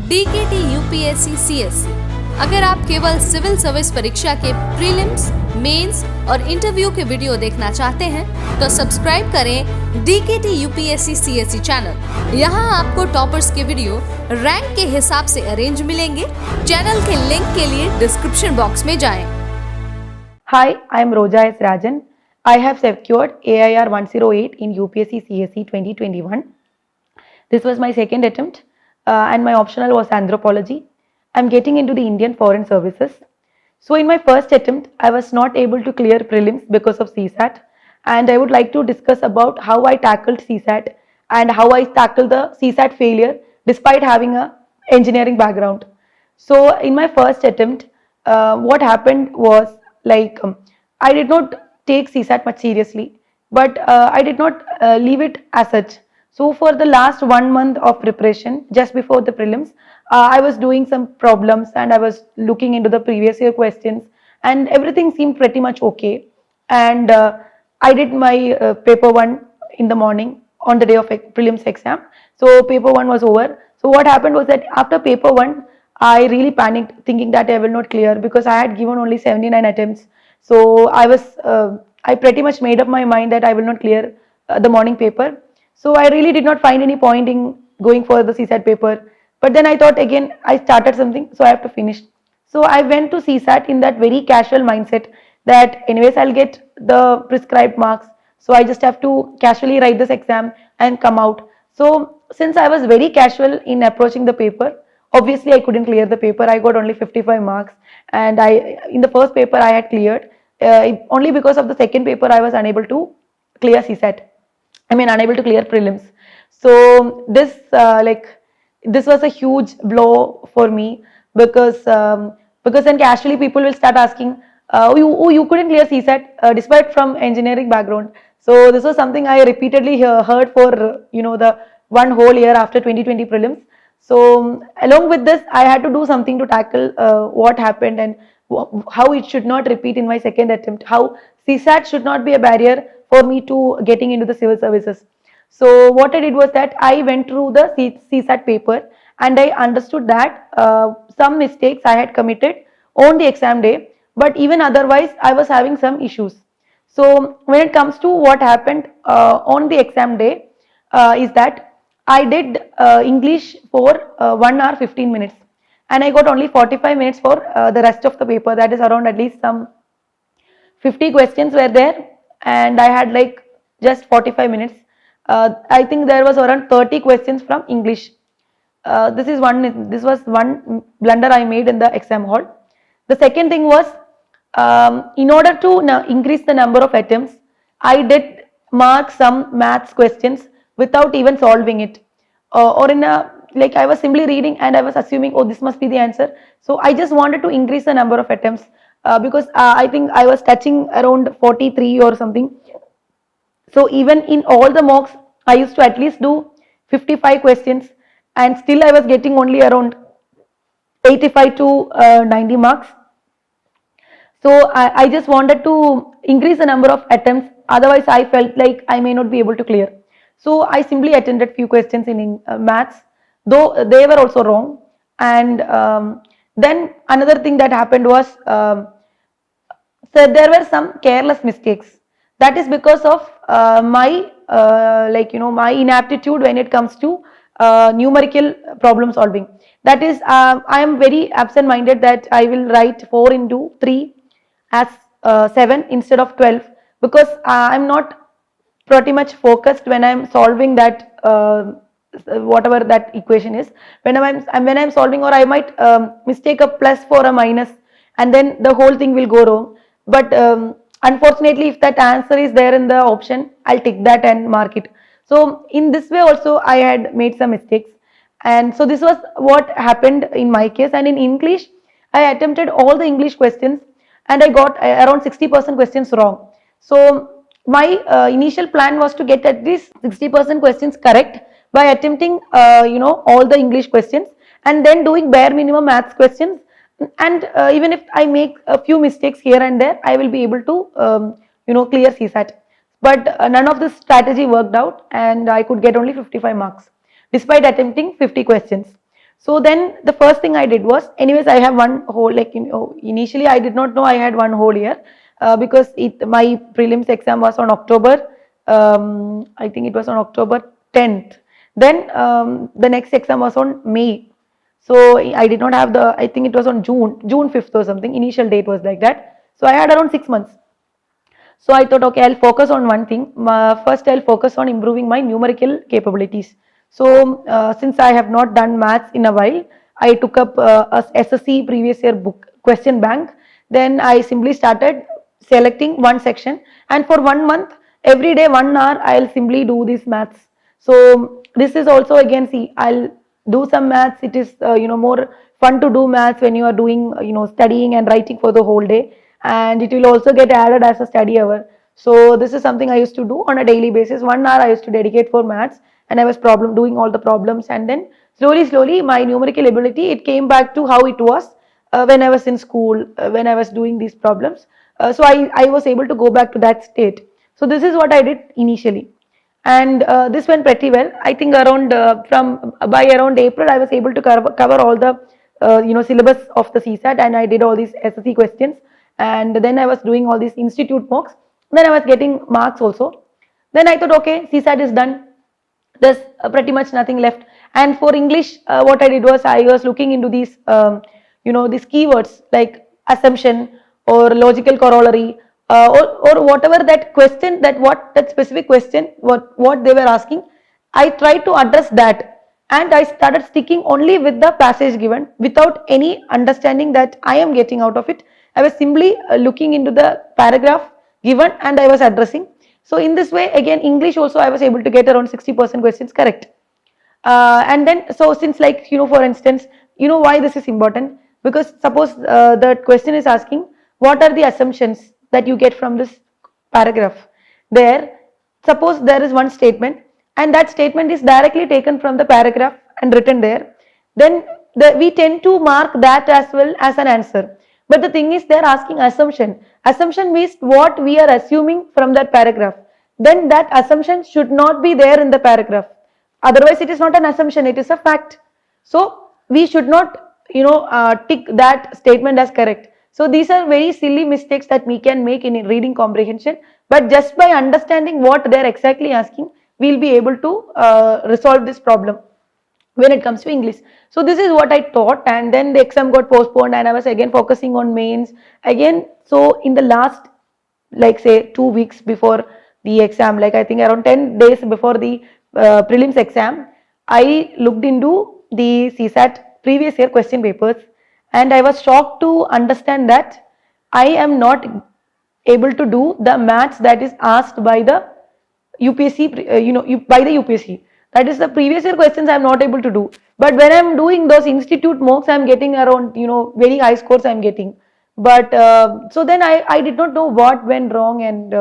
DKT UPSC CSE। अगर आप केवल सिविल सर्विस परीक्षा के प्रीलिम्स, मेंस और इंटरव्यू के वीडियो देखना चाहते हैं तो सब्सक्राइब करें DKT UPSC CSE चैनल। यहाँ आपको टॉपर्स के वीडियो रैंक के हिसाब से अरेंज मिलेंगे। चैनल के लिंक के लिए डिस्क्रिप्शन बॉक्स में जाएं। Hi, I am Roja S Rajan. I have secured AIR 108 in UPSC CSE 2021. This was my second attempt and my optional was anthropology. I am getting into the Indian Foreign Services. So in my first attempt, I was not able to clear prelims because of CSAT, and I would like to discuss about how I tackled CSAT and how I tackled the CSAT failure despite having a engineering background. So in my first attempt, what happened was I did not take CSAT much seriously, but I did not leave it as such. So for the last 1 month of preparation, just before the prelims, I was doing some problems and I was looking into the previous year questions, and everything seemed pretty much okay. And I did my paper 1 in the morning on the day of prelims exam. So paper 1 was over. So what happened was that after paper 1, I really panicked, thinking that I will not clear because I had given only 79 attempts. So I pretty much made up my mind that I will not clear the morning paper. So I really did not find any point in going for the CSAT paper. But then I thought again, I started something, so I have to finish. So I went to CSAT in that very casual mindset that anyways I'll get the prescribed marks. So I just have to casually write this exam and come out. So since I was very casual in approaching the paper, obviously I couldn't clear the paper. I got only 55 marks, and in the first paper I had cleared. Only because of the second paper I was unable to clear CSAT. Unable to clear prelims. So this was a huge blow for me because then casually people will start asking, you couldn't clear CSAT despite from engineering background. So this was something I repeatedly heard for the one whole year after 2020 prelims. So along with this, I had to do something to tackle what happened and how it should not repeat in my second attempt, how CSAT should not be a barrier for me to getting into the civil services. So what I did was that I went through the CSAT paper and I understood that some mistakes I had committed on the exam day, but even otherwise I was having some issues. So when it comes to what happened on the exam day is that I did English for 1 hour 15 minutes, and I got only 45 minutes for the rest of the paper. That is around at least some 50 questions were there, and I had just 45 minutes. I think there was around 30 questions from English. This was one blunder I made in the exam hall. The second thing was, in order to increase the number of attempts, I did mark some maths questions without even solving it, or in a I was simply reading and I was assuming, oh, this must be the answer. So I just wanted to increase the number of attempts because I think I was touching around 43 or something. So even in all the mocks, I used to at least do 55 questions, and still I was getting only around 85 to 90 marks. So I just wanted to increase the number of attempts. Otherwise, I felt like I may not be able to clear. So I simply attended few questions in maths, though they were also wrong. And then another thing that happened was, so there were some careless mistakes. That is because of my my inaptitude when it comes to numerical problem solving. That is, I am very absent-minded that I will write 4 into 3 as 7 instead of 12 because I am not pretty much focused when I am solving that whatever that equation is. When I'm solving, or I might mistake a plus for a minus, and then the whole thing will go wrong. But unfortunately, if that answer is there in the option, I'll tick that and mark it. So in this way also I had made some mistakes, and so this was what happened in my case. And in English, I attempted all the English questions and I got around 60% questions wrong. So my initial plan was to get at least 60% questions correct by attempting all the English questions and then doing bare minimum maths questions, and even if I make a few mistakes here and there, I will be able to clear CSAT. But none of this strategy worked out, and I could get only 55 marks despite attempting 50 questions. So then the first thing I did was, anyways, I have one whole, like, initially I did not know I had one whole year, because my prelims exam was on October, I think it was on October 10th. Then the next exam was on May. So I did not have I think it was on June 5th or something, initial date was like that. So I had around 6 months. So I thought, okay, I'll focus on one thing. First, I'll focus on improving my numerical capabilities. So since I have not done maths in a while, I took up a SSC previous year book question bank. Then I simply started selecting one section, and for 1 month, every day 1 hour, I'll simply do these maths. So this is also, again, see, I'll do some maths. It is more fun to do maths when you are doing studying and writing for the whole day, and it will also get added as a study hour. So this is something I used to do on a daily basis. 1 hour I used to dedicate for maths, and I was doing all the problems, and then slowly my numerical ability, it came back to how it was when I was in school, when I was doing these problems. So I was able to go back to that state. So this is what I did initially, and this went pretty well. I think around by around April, I was able to cover all the syllabus of the CSAT, and I did all these SSC questions, and then I was doing all these institute mocks. Then I was getting marks also. Then I thought, okay, CSAT is done. There's pretty much nothing left. And for English, what I did was, I was looking into these these keywords like assumption or logical corollary, or whatever that question, that specific question, what they were asking. I tried to address that, and I started sticking only with the passage given without any understanding that I am getting out of it. I was simply looking into the paragraph given, and I was addressing. So in this way, again, English also I was able to get around 60% questions correct. And then, so since, like, for instance, why this is important? Because suppose the question is asking, what are the assumptions that you get from this paragraph? There, suppose there is one statement, and that statement is directly taken from the paragraph and written there, then we tend to mark that as well as an answer. But the thing is, they are asking assumption. Assumption means what we are assuming from that paragraph. Then that assumption should not be there in the paragraph. Otherwise, it is not an assumption, it is a fact. So we should not tick that statement as correct. So these are very silly mistakes that we can make in reading comprehension, but just by understanding what they are exactly asking, we will be able to resolve this problem when it comes to English. So this is what I taught, and then the exam got postponed, and I was again focusing on mains again. So in the last, like, say 2 weeks before the exam, like I think around 10 days before the prelims exam, I looked into the CSAT previous year question papers, and I was shocked to understand that I am not able to do the maths that is asked by the UPSC, by the UPSC. That is, the previous year questions I am not able to do. But when I am doing those institute mocks, I am getting around, very high scores I am getting. But so then I did not know what went wrong and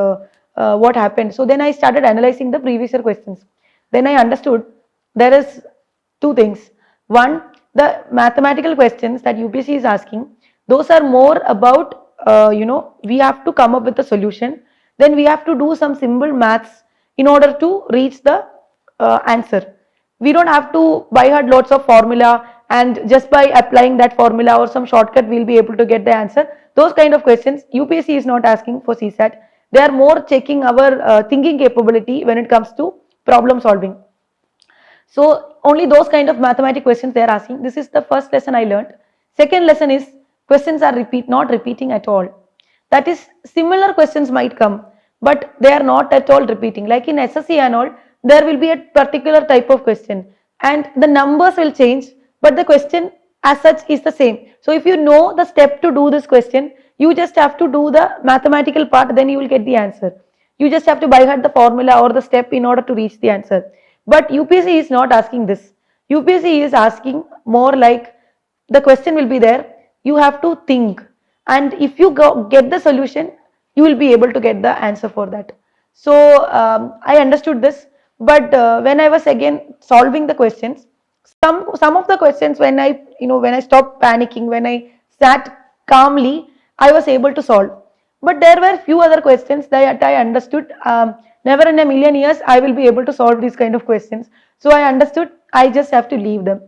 what happened. So then I started analyzing the previous year questions. Then I understood there is two things. One, the mathematical questions that UPSC is asking, those are more about, we have to come up with a solution. Then we have to do some simple maths in order to reach the answer. We don't have to by heart lots of formula, and just by applying that formula or some shortcut we'll be able to get the answer. Those kind of questions UPSC is not asking for CSAT. They are more checking our thinking capability when it comes to problem solving. So only those kind of mathematical questions they are asking. This is the first lesson I learned. Second lesson is, questions are not repeating at all. That is, similar questions might come, but they are not at all repeating. Like in SSC and all, there will be a particular type of question, and the numbers will change, but the question as such is the same. So if you know the step to do this question, you just have to do the mathematical part, then you will get the answer. You just have to by heart the formula or the step in order to reach the answer. But UPSC is not asking this. UPSC is asking more like, the question will be there, you have to think, and if you get the solution, you will be able to get the answer for that. So I understood this, but when I was again solving the questions, some of the questions, when I stopped panicking, when I sat calmly, I was able to solve. But there were few other questions that I understood, never in a million years I will be able to solve these kind of questions. So I understood I just have to leave them.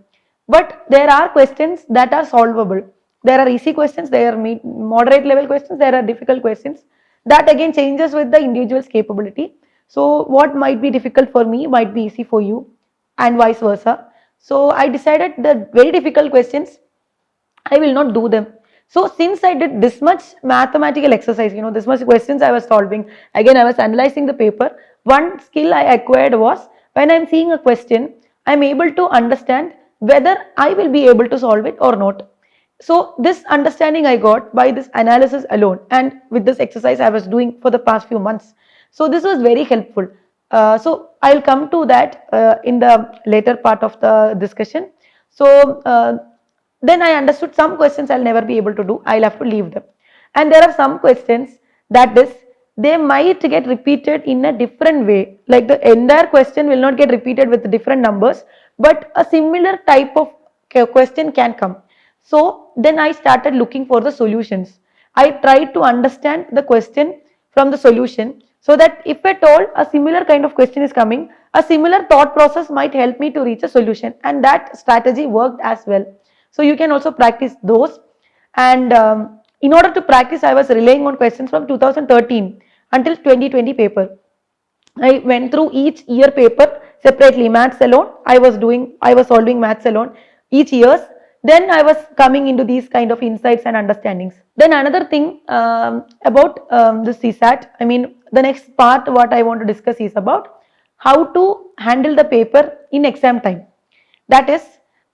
but there are questions that are solvable. There are easy questions, there are moderate level questions, there are difficult questions. That again changes with the individual's capability. So what might be difficult for me might be easy for you, and vice versa. So I decided the very difficult questions, I will not do them. So since I did this much mathematical exercise, this much questions I was solving, again I was analyzing the paper, one skill I acquired was when I'm seeing a question, I'm able to understand whether I will be able to solve it or not. So this understanding I got by this analysis alone, and with this exercise I was doing for the past few months. So this was very helpful. So I'll come to that in the later part of the discussion. So then I understood some questions I'll never be able to do. I'll have to leave them. And there are some questions that is, they might get repeated in a different way. Like the entire question will not get repeated with different numbers, but a similar type of question can come. So then I started looking for the solutions. I tried to understand the question from the solution, so that if at all a similar kind of question is coming, a similar thought process might help me to reach a solution, and that strategy worked as well. So you can also practice those. And in order to practice, I was relying on questions from 2013 until 2020 paper. I went through each year paper separately. Maths alone, I was solving maths alone each years. Then I was coming into these kind of insights and understandings. Then another thing about the CSAT, the next part what I want to discuss is about how to handle the paper in exam time. That is,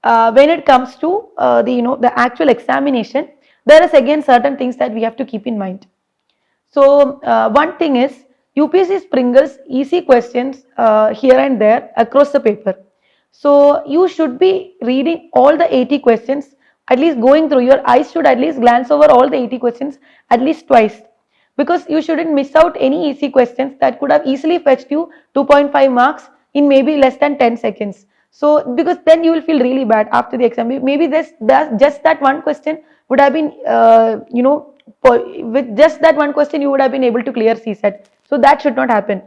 when it comes to the actual examination, there is again certain things that we have to keep in mind. So one thing is, UPSC sprinkles easy questions here and there across the paper. So you should be reading all the 80 questions, at least going through. Your eyes should at least glance over all the 80 questions at least twice, because you shouldn't miss out any easy questions that could have easily fetched you 2.5 marks in maybe less than 10 seconds. So because then you will feel really bad after the exam. Maybe just that one question would have been, with just that one question you would have been able to clear CSAT. So that should not happen.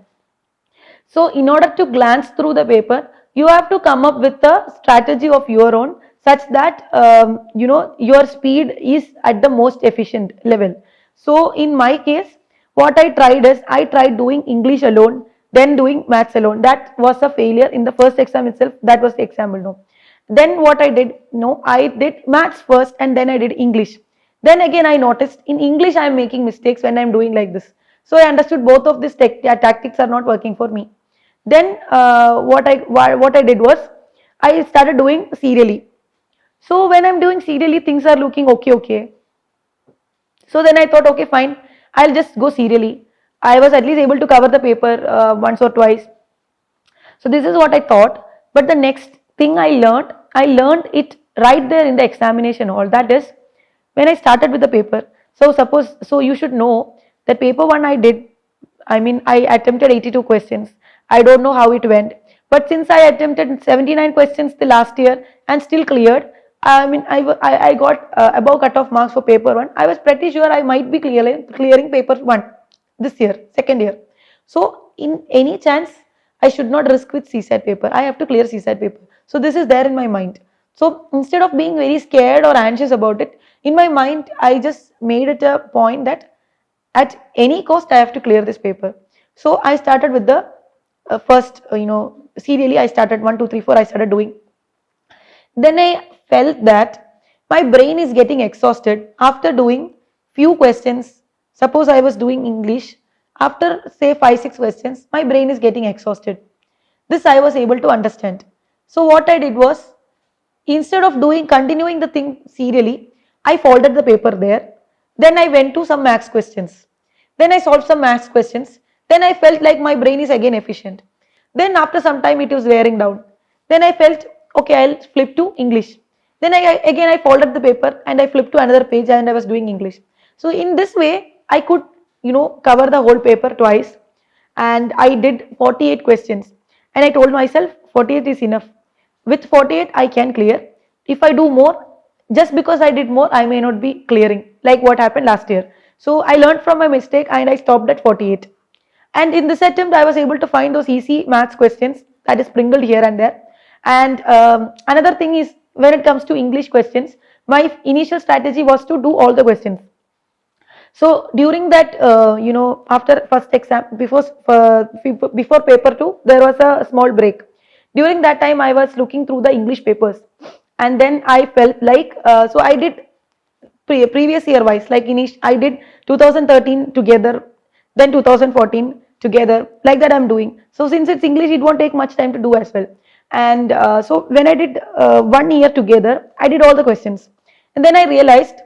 So in order to glance through the paper, you have to come up with a strategy of your own, such that your speed is at the most efficient level. So in my case, what I tried is, I tried doing English alone, then doing maths alone. That was a failure in the first exam itself. That was the example. No. Then what I did, I did maths first and then I did English. Then again I noticed in English I am making mistakes when I am doing like this. So I understood both of these tactics are not working for me. Then what I did was, I started doing serially. So when I'm doing serially, things are looking okay. So then I thought, okay, fine, I'll just go serially. I was at least able to cover the paper once or twice. So this is what I thought. But the next thing I learned it right there in the examination hall. That is, when I started with the paper. So you should know that paper 1 I did, I attempted 82 questions. I don't know how it went. But since I attempted 79 questions the last year and still cleared, I got above cutoff marks for paper 1. I was pretty sure I might be clearing paper 1 this year, second year. So in any chance, I should not risk with CSAT paper. I have to clear CSAT paper. So this is there in my mind. So instead of being very scared or anxious about it, in my mind, I just made it a point that at any cost, I have to clear this paper. So I started with the first, serially, I started 1, 2, 3, 4, I started doing. Then I felt that my brain is getting exhausted after doing few questions. Suppose I was doing English, after say 5, 6 questions, my brain is getting exhausted. This I was able to understand. So what I did was, instead of continuing the thing serially, I folded the paper there. Then I went to some maths questions. Then I solved some maths questions. Then I felt like my brain is again efficient. Then after some time it was wearing down. Then I felt, okay, I'll flip to English. Then I folded the paper and I flipped to another page and I was doing English. So in this way, I could, cover the whole paper twice, and I did 48 questions. And I told myself 48 is enough. With 48, I can clear. If I do more, just because I did more, I may not be clearing, like what happened last year. So I learned from my mistake and I stopped at 48. And in this attempt, I was able to find those easy maths questions that is sprinkled here and there. And another thing is, when it comes to English questions, my initial strategy was to do all the questions. So during that, after first exam, before paper 2, there was a small break. During that time, I was looking through the English papers, and then I felt like, so I did previous year wise, like I did 2013 together, then 2014 together, like that I'm doing. So since it's English, it won't take much time to do as well. And so when I did 1 year together, I did all the questions, and then I realized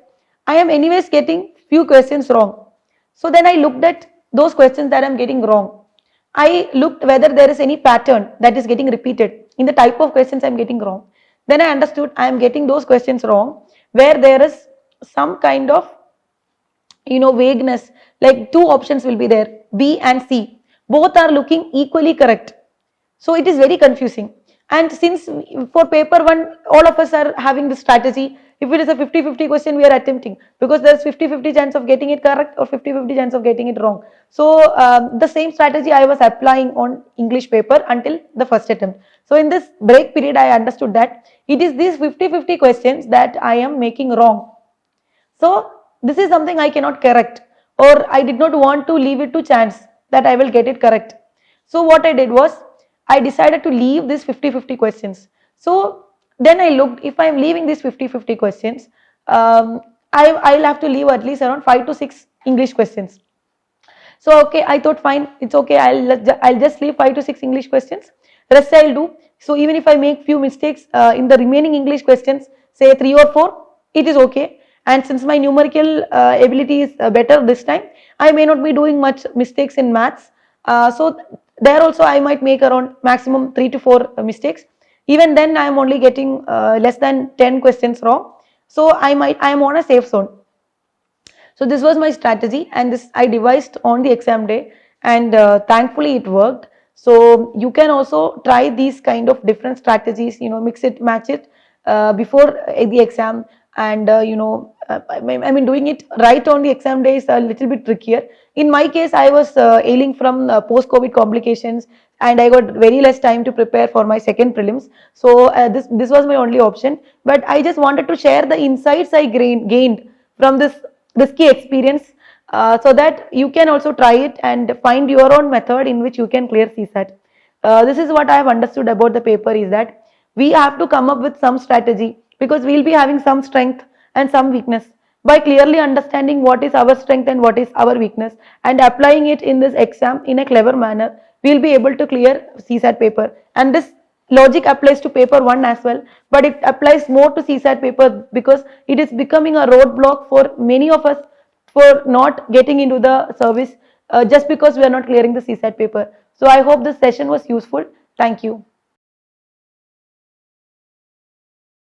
I am anyways getting few questions wrong. So then I looked at those questions that I'm getting wrong. I looked whether there is any pattern that is getting repeated in the type of questions I'm getting wrong. Then I understood I am getting those questions wrong where there is some kind of vagueness, like two options will be there, B and C. Both are looking equally correct. So it is very confusing. And since for paper 1, all of us are having this strategy, if it is a 50-50 question, we are attempting, because there is 50-50 chance of getting it correct or 50-50 chance of getting it wrong. So the same strategy I was applying on English paper until the first attempt. So in this break period, I understood that it is these 50-50 questions that I am making wrong. So this is something I cannot correct, or I did not want to leave it to chance that I will get it correct. So what I did was, I decided to leave these 50-50 questions. So then I looked, if I am leaving these 50-50 questions, I'll have to leave at least around 5 to 6 English questions. So okay, I thought fine, it's okay, I'll just leave 5 to 6 English questions, rest I'll do. So even if I make few mistakes in the remaining English questions, say 3 or 4, it is okay. And since my numerical ability is better this time, I may not be doing much mistakes in maths. So there also I might make around maximum 3 to 4 mistakes. Even then I am only getting less than 10 questions wrong. So I am on a safe zone. So this was my strategy, and this I devised on the exam day, and thankfully it worked. So you can also try these kind of different strategies, mix it, match it before the exam, and I mean, doing it right on the exam day is a little bit trickier. In my case, I was ailing from post-COVID complications, and I got very less time to prepare for my second prelims. So this was my only option. But I just wanted to share the insights I gained from this risky experience, so that you can also try it and find your own method in which you can clear CSAT. This is what I have understood about the paper, is that we have to come up with some strategy, because we will be having some strength and some weakness. By clearly understanding what is our strength and what is our weakness, and applying it in this exam in a clever manner, we will be able to clear CSAT paper. And this logic applies to paper 1 as well, but it applies more to CSAT paper, because it is becoming a roadblock for many of us for not getting into the service just because we are not clearing the CSAT paper. So I hope this session was useful. Thank you.